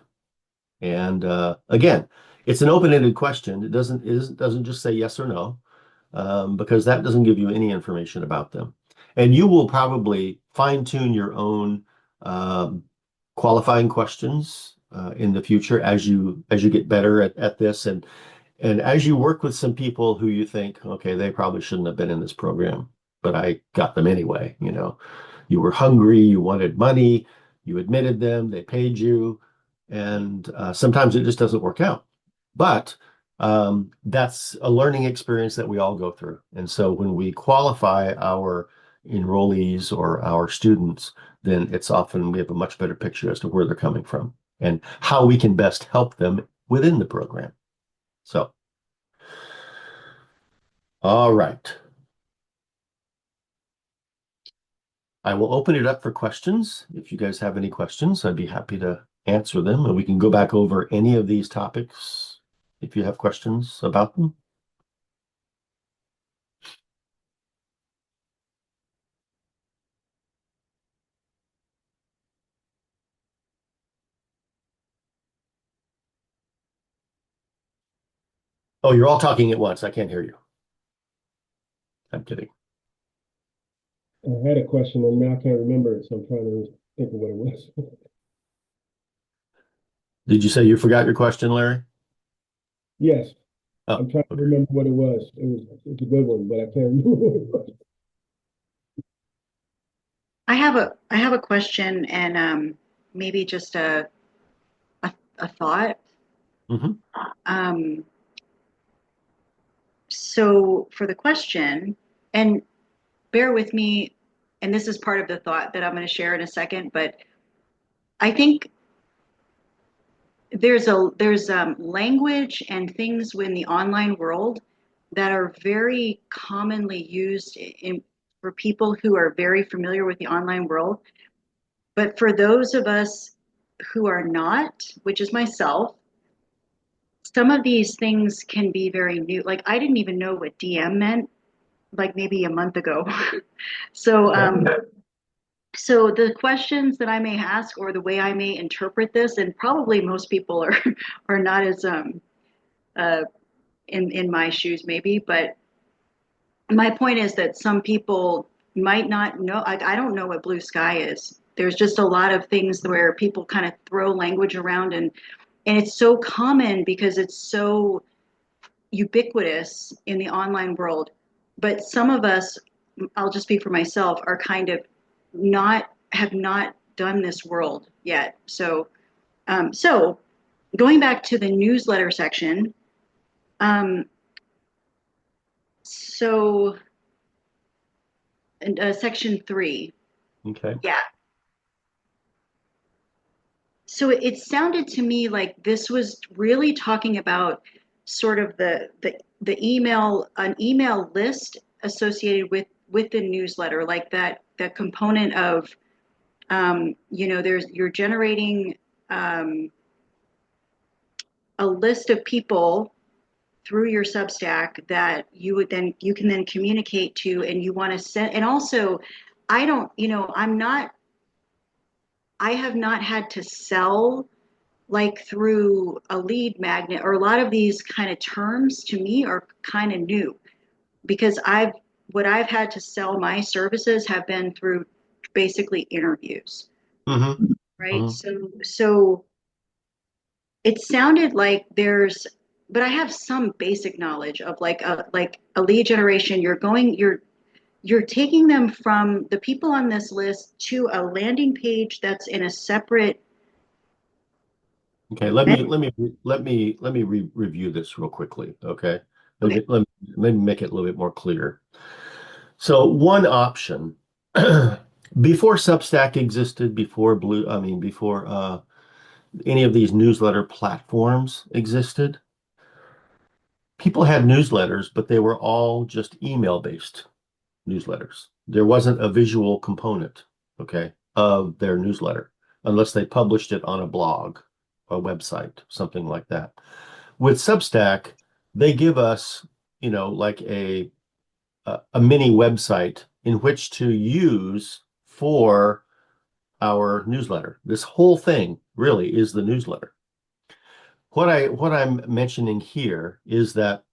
And again, it's an open-ended question. It doesn't just say yes or no, because that doesn't give you any information about them. And you will probably fine-tune your own um, qualifying questions in the future as you get better at this, and as you work with some people who you think, okay, they probably shouldn't have been in this program, but I got them anyway. You know, you were hungry, you wanted money, you admitted them, they paid you, and sometimes it just doesn't work out. But that's a learning experience that we all go through. And so when we qualify our enrollees or our students, then it's often we have a much better picture as to where they're coming from and how we can best help them within the program. So, all right. I will open it up for questions. If you guys have any questions, I'd be happy to answer them, and we can go back over any of these topics if you have questions about them. Oh, you're all talking at once. I can't hear you. I'm kidding. I had a question and now I can't remember it, so I'm trying to think of what it was. Did you say you forgot your question, Larry? Yes, Oh, I'm trying to okay. remember what it was. It's a good one, but I can't remember what it was. I have a question and maybe just a thought. Hmm. Um, so for the question, and bear with me, and this is part of the thought that I'm going to share in a second, but I think there's language and things in the online world that are very commonly used for people who are very familiar with the online world. But for those of us who are not, which is myself, some of these things can be very new. Like I didn't even know what DM meant, like maybe a month ago. So, Okay. so the questions that I may ask or the way I may interpret this, and probably most people are are not as uh, in my shoes maybe, but my point is that some people might not know. Like I don't know what blue sky is. There's just a lot of things where people kind of throw language around and it's so common because it's so ubiquitous in the online world. But some of us, I'll just speak for myself, are kind of not have not done this world yet. So going back to the newsletter section, um, so section 3, Okay. yeah. So it sounded to me like this was really talking about sort of the email an email list associated with the newsletter, like that component of there's you're generating um, a list of people through your Substack that you can then communicate to, and you want to send. And also, I don't, I have not had to sell like through a lead magnet, or a lot of these kind of terms to me are kind of new because what I've had to sell my services have been through basically interviews, Hmm. right? Hmm. So it sounded like but I have some basic knowledge of like a lead generation. You're taking them from the people on this list to a landing page that's in a separate. Okay. Let me review this real quickly. Okay. Let Okay. me let me let me make it a little bit more clear. So one option before Substack existed, before any of these newsletter platforms existed, people had newsletters, but they were all just email-based newsletters. There wasn't a visual component, okay, of their newsletter unless they published it on a blog, a website, something like that. With Substack, they give us, like a mini website in which to use for our newsletter. This whole thing really is the newsletter. What I'm mentioning here is that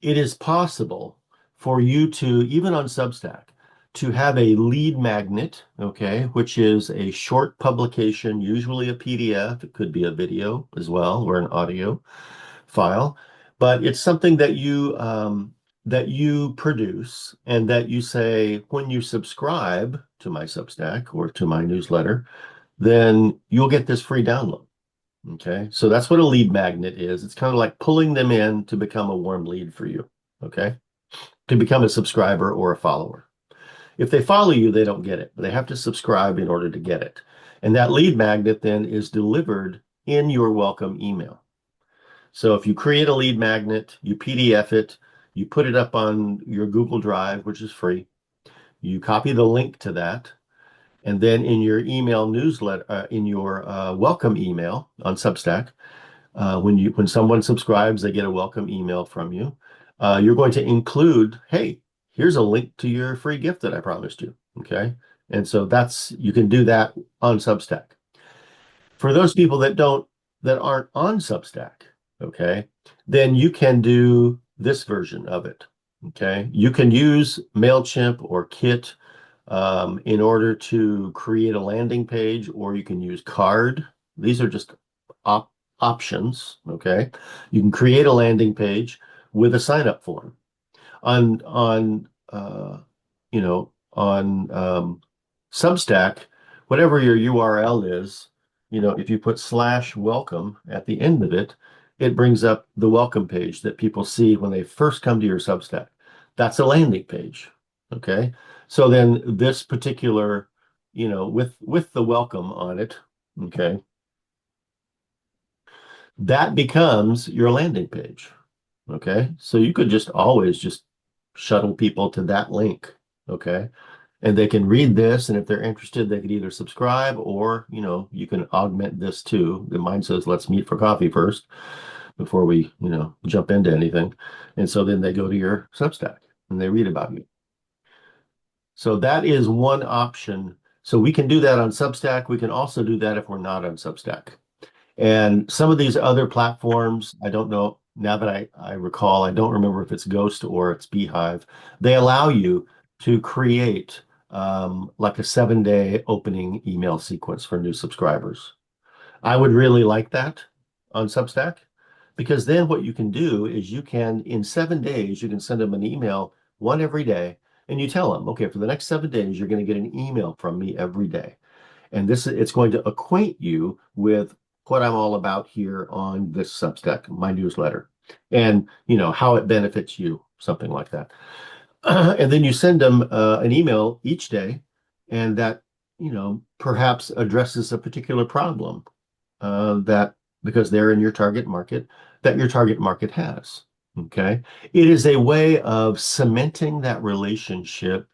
it is possible for you to, even on Substack, to have a lead magnet, okay, which is a short publication, usually a PDF. It could be a video as well or an audio file, but it's something that you produce and that you say when you subscribe to my Substack or to my newsletter, then you'll get this free download. Okay, so that's what a lead magnet is. It's kind of like pulling them in to become a warm lead for you. Okay, to become a subscriber or a follower. If they follow you, they don't get it. They have to subscribe in order to get it. And that lead magnet then is delivered in your welcome email. So if you create a lead magnet, you PDF it, you put it up on your Google Drive, which is free. You copy the link to that, and then in your email newsletter, in your welcome email on Substack, when someone subscribes, they get a welcome email from you. You're going to include, hey, here's a link to your free gift that I promised you. Okay, and so you can do that on Substack. For those people that aren't on Substack, okay, then you can do this version of it. Okay, you can use MailChimp or Kit in order to create a landing page, or you can use Card. These are just options. Okay, you can create a landing page with a sign up form on on Substack, whatever your URL is, if you put /welcome at the end of it, it brings up the welcome page that people see when they first come to your Substack. That's a landing page. Okay. So then this particular, with the welcome on it, okay, that becomes your landing page. Okay. So you could just always just shuttle people to that link. Okay. And they can read this, and if they're interested, they could either subscribe or, you can augment this too. The mine says, let's meet for coffee first before we, jump into anything. And so then they go to your Substack and they read about you. So that is one option. So we can do that on Substack. We can also do that if we're not on Substack. And some of these other platforms, I don't know, now that I recall, I don't remember if it's Ghost or it's Beehive. They allow you to create like a 7-day opening email sequence for new subscribers. I would really like that on Substack, because then what you can do is you can, in 7 days, you can send them an email, one every day, and you tell them, okay, for the next 7 days, you're going to get an email from me every day. And it's going to acquaint you with what I'm all about here on this Substack, my newsletter, and how it benefits you, something like that. And then you send them an email each day, and that perhaps addresses a particular problem that because they're in your target market, that your target market has. Okay, it is a way of cementing that relationship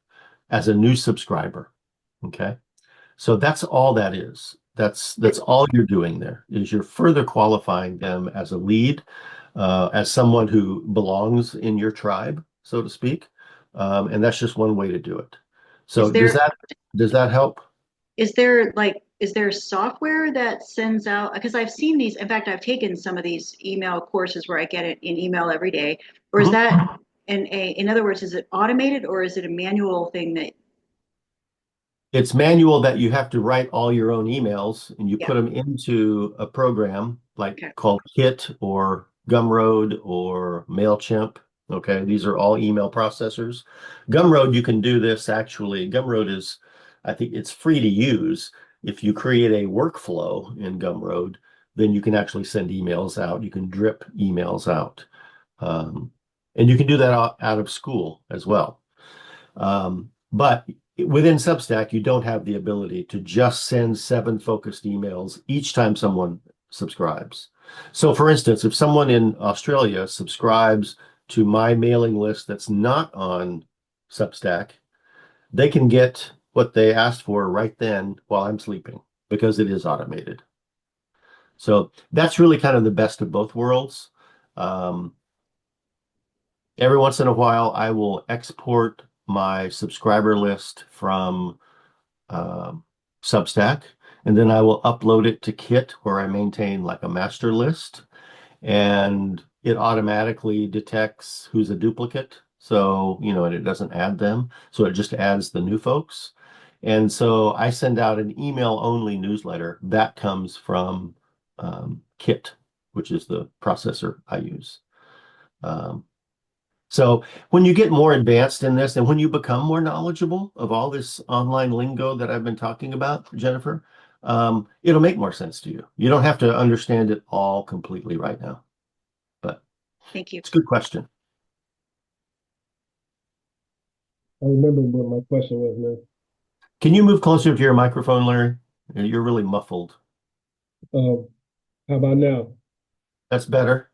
as a new subscriber. Okay. So that's all that is. That's all you're doing there is you're further qualifying them as a lead, as someone who belongs in your tribe, so to speak. And that's just one way to do it. So Is there does that help? is there software that sends out, because I've seen these, in fact, I've taken some of these email courses where I get it in email every day, or is Mhm. that in other words, is it automated or is it a manual thing that, It's manual that you have to write all your own emails and you yeah, put them into a program like okay. called Kit or Gumroad or MailChimp. Okay, these are all email processors. Gumroad, you can do this actually. Gumroad is, I think it's free to use. If you create a workflow in Gumroad, then you can actually send emails out. You can drip emails out. Um, and you can do that out of school as well. But within Substack, you don't have the ability to just send 7 focused emails each time someone subscribes. So, for instance, if someone in Australia subscribes to my mailing list that's not on Substack, they can get what they asked for right then while I'm sleeping because it is automated. So that's really kind of the best of both worlds. Um, every once in a while, I will export my subscriber list from um, Substack, and then I will upload it to Kit where I maintain like a master list, and it automatically detects who's a duplicate. So, and it doesn't add them. So it just adds the new folks. And so I send out an email only newsletter that comes from Kit, which is the processor I use. Um, so when you get more advanced in this and when you become more knowledgeable of all this online lingo that I've been talking about, Jennifer, it'll make more sense to you. You don't have to understand it all completely right now, but Thank you. it's a good question. I remember what my question was now. Can you move closer to your microphone, Larry? You're really muffled. How about now? That's better.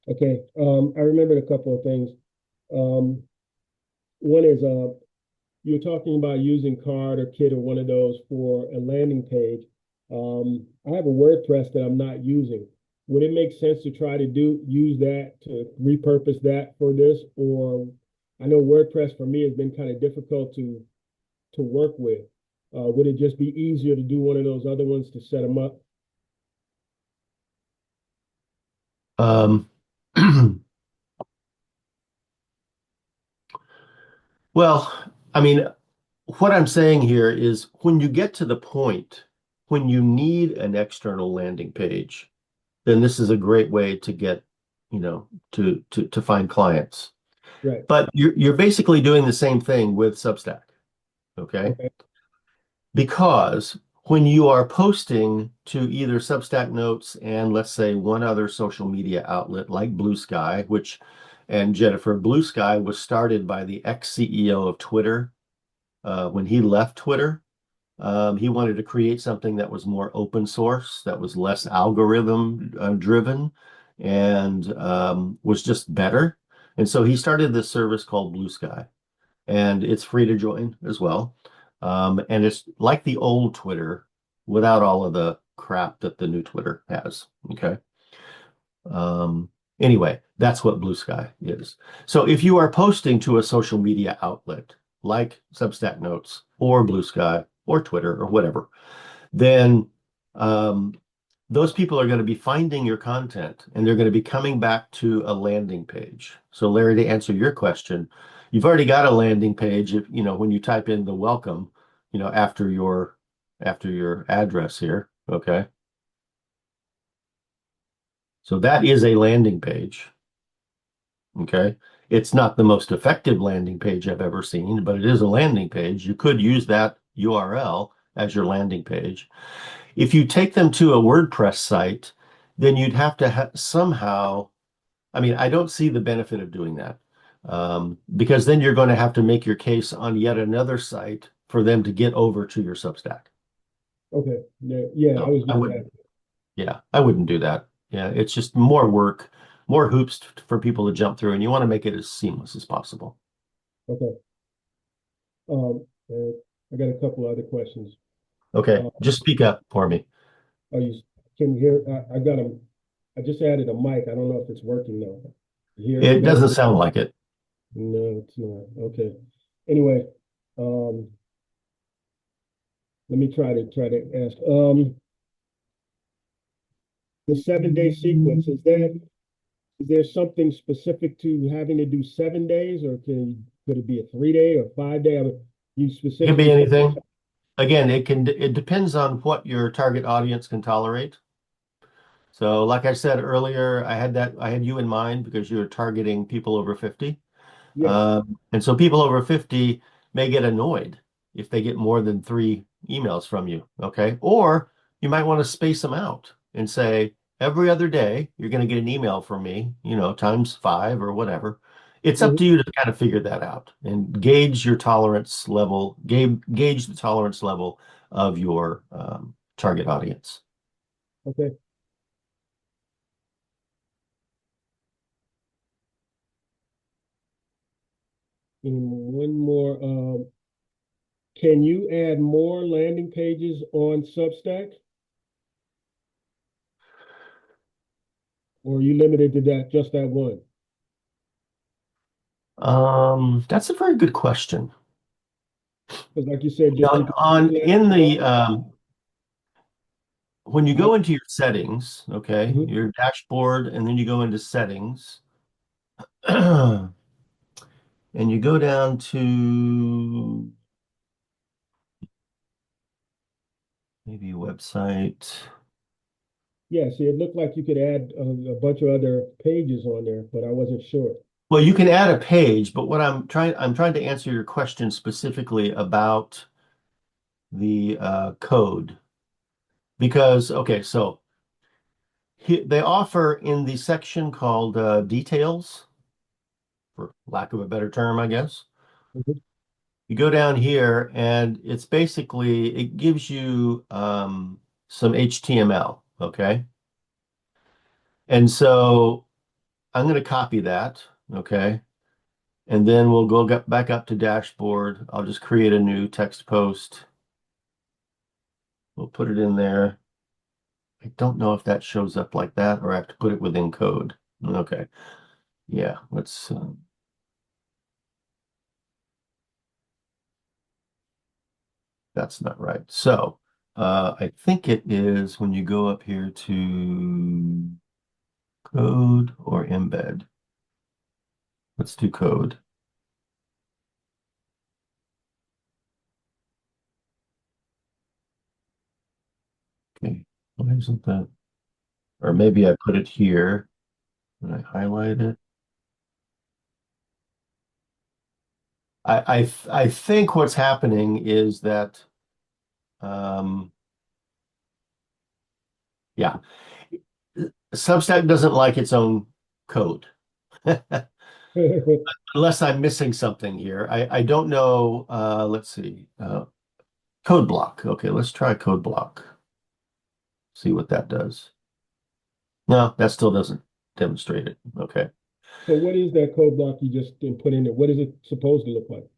Okay. I remembered a couple of things. Um, one is you're talking about using Card or Kit or one of those for a landing page. I have a WordPress that I'm not using. Would it make sense to try to use that to repurpose that for this? Or I know WordPress for me has been kind of difficult to work with. Would it just be easier to do one of those other ones to set them up? Um, well, I mean, what I'm saying here is when you get to the point when you need an external landing page, then this is a great way to get, to find clients. Right. But you're basically doing the same thing with Substack, okay? Okay. Because when you are posting to either Substack Notes and let's say one other social media outlet like Blue Sky, and Jennifer, Blue Sky was started by the ex-CEO of Twitter. When he left Twitter, he wanted to create something that was more open source, that was less algorithm driven, and was just better. And so he started this service called Blue Sky, and it's free to join as well. And it's like the old Twitter without all of the crap that the new Twitter has. Okay. Um, anyway, that's what Blue Sky is. So if you are posting to a social media outlet like Substack Notes or Blue Sky or Twitter or whatever, then um, those people are going to be finding your content and they're going to be coming back to a landing page. So Larry, to answer your question, you've already got a landing page if, when you type in the welcome, after your address here, okay? So that is a landing page, okay? It's not the most effective landing page I've ever seen, but it is a landing page. You could use that URL as your landing page. If you take them to a WordPress site, then you'd have to somehow, I mean, I don't see the benefit of doing that because then you're going to have to make your case on yet another site for them to get over to your Substack. Okay. Yeah, yeah, I No, was I just wouldn't. asking. Yeah, I wouldn't do that. Yeah, it's just more work, more hoops for people to jump through, and you want to make it as seamless as possible. Okay. I got a couple other questions. Okay, Uh, just speak up for me. are you can you hear? I got a. I just added a mic. I don't know if it's working now. You hear me It better? doesn't sound like it. No, it's not. Okay. Anyway, um, let me try to ask. The 7 day sequence is there something specific to having to do 7 days, or could it be a 3 day or 5 day? I mean, you It can be specifically. anything. Again, it depends on what your target audience can tolerate. So, like I said earlier, I had you in mind because you're targeting people over 50. Yes. And so people over 50 may get annoyed if they get more than three emails from you. Okay. Or you might want to space them out and say, every other day, you're going to get an email from me, times five or whatever. It's up Mhm. to you to kind of figure that out and gauge your tolerance level, gauge the tolerance level of your target audience. Okay. And one more. Can you add more landing pages on Substack, or are you limited to that just that one? That's a very good question. Because, like you said, just On, you can on do that. in the when you I, go into your settings, okay, mhm. your dashboard, and then you go into settings, and you go down to maybe website. Yeah, see, it looked like you could add a bunch of other pages on there, but I wasn't sure. Well, you can add a page, but I'm trying to answer your question specifically about the code because, okay, so they offer in the section called details, for lack of a better term, I guess. Mhm. You go down here and it gives you some HTML, okay? And so I'm going to copy that, okay? And then we'll back up to dashboard. I'll just create a new text post. We'll put it in there. I don't know if that shows up like that or I have to put it within code. Okay. Yeah, that's not right. So I think it is when you go up here to Code or embed? Let's do code. Okay, why isn't that? Or maybe I put it here and I highlight it. I think what's happening is that yeah, Substack doesn't like its own code. Unless I'm missing something here. I don't know. Let's see. Code block. Okay, let's try code block. See what that does. No, that still doesn't demonstrate it. Okay. So what is that code block you just put in there? What is it supposed to look like?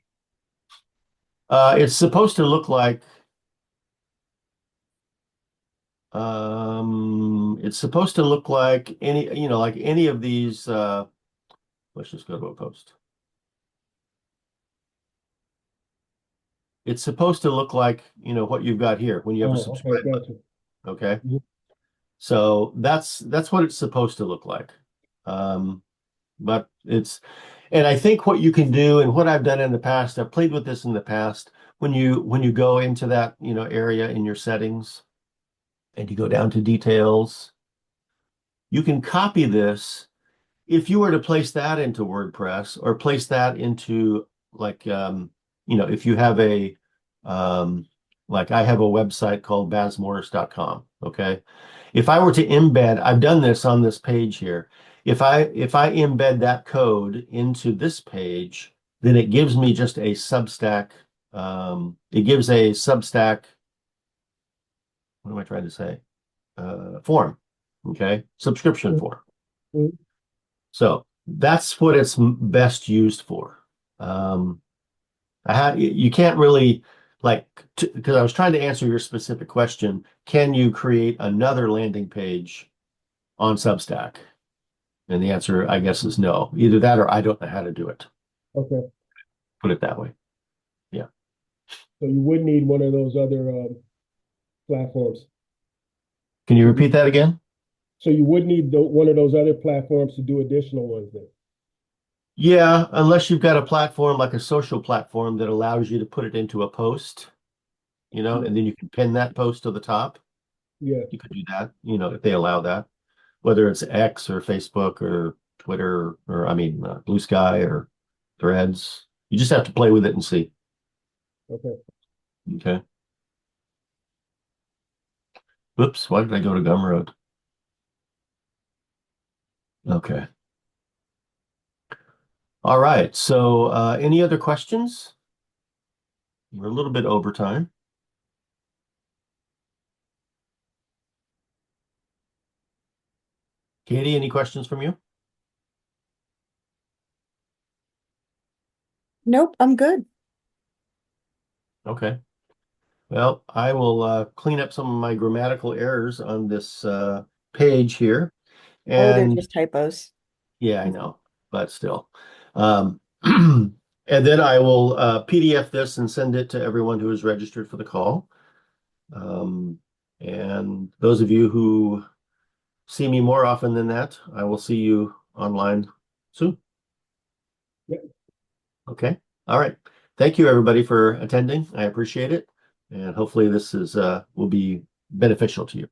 It's supposed to look like it's supposed to look like any, like any of these let's just go to a post. It's supposed to look like, what you've got here when you have a Oh, okay, subscribe button. gotcha. Okay. Mhm. So that's what it's supposed to look like. Um, but and I think what you can do and what I've done in the past, I've played with this in the past, when you go into that, area in your settings and you go down to details, you can copy this. If you were to place that into WordPress or place that into like if you have um like I have a website called bazmorris.com, okay? If I were to embed, I've done this on this page here. If I embed that code into this page, then it gives me just a Substack, it gives a Substack, what am I trying to say? Form, okay? Subscription form. Mhm. So that's what it's best used for. Um, you can't really like because I was trying to answer your specific question. Can you create another landing page on Substack? And the answer, I guess, is no. Either that or I don't know how to do it. Okay. Put it that way. Yeah. So you would need one of those other platforms. Can you to repeat do- that again? So you would need one of those other platforms to do additional ones then. Yeah, unless you've got a platform like a social platform that allows you to put it into a post, Yeah. and then you can pin that post to the top. Yeah. You could do that, if they allow that. Whether it's X or Facebook or Twitter or I mean Blue Sky or Threads. You just have to play with it and see. Okay. Okay. Whoops, why did I go to Gumroad? Okay. All right. So any other questions? We're a little bit over time. Katie, any questions from you? Nope, I'm good. Okay. Well, I will clean up some of my grammatical errors on this page here. Oh, they're And just typos. yeah, I know, but still. Um, and then I will PDF this and send it to everyone who is registered for the call. Um, and those of you who see me more often than that, I will see you online soon. Yeah. Okay. All right. Thank you, everybody, for attending. I appreciate it. And hopefully this will be beneficial to you.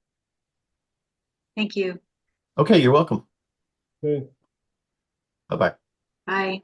Thank you. Okay, you're welcome. Okay. Bye-bye. Bye.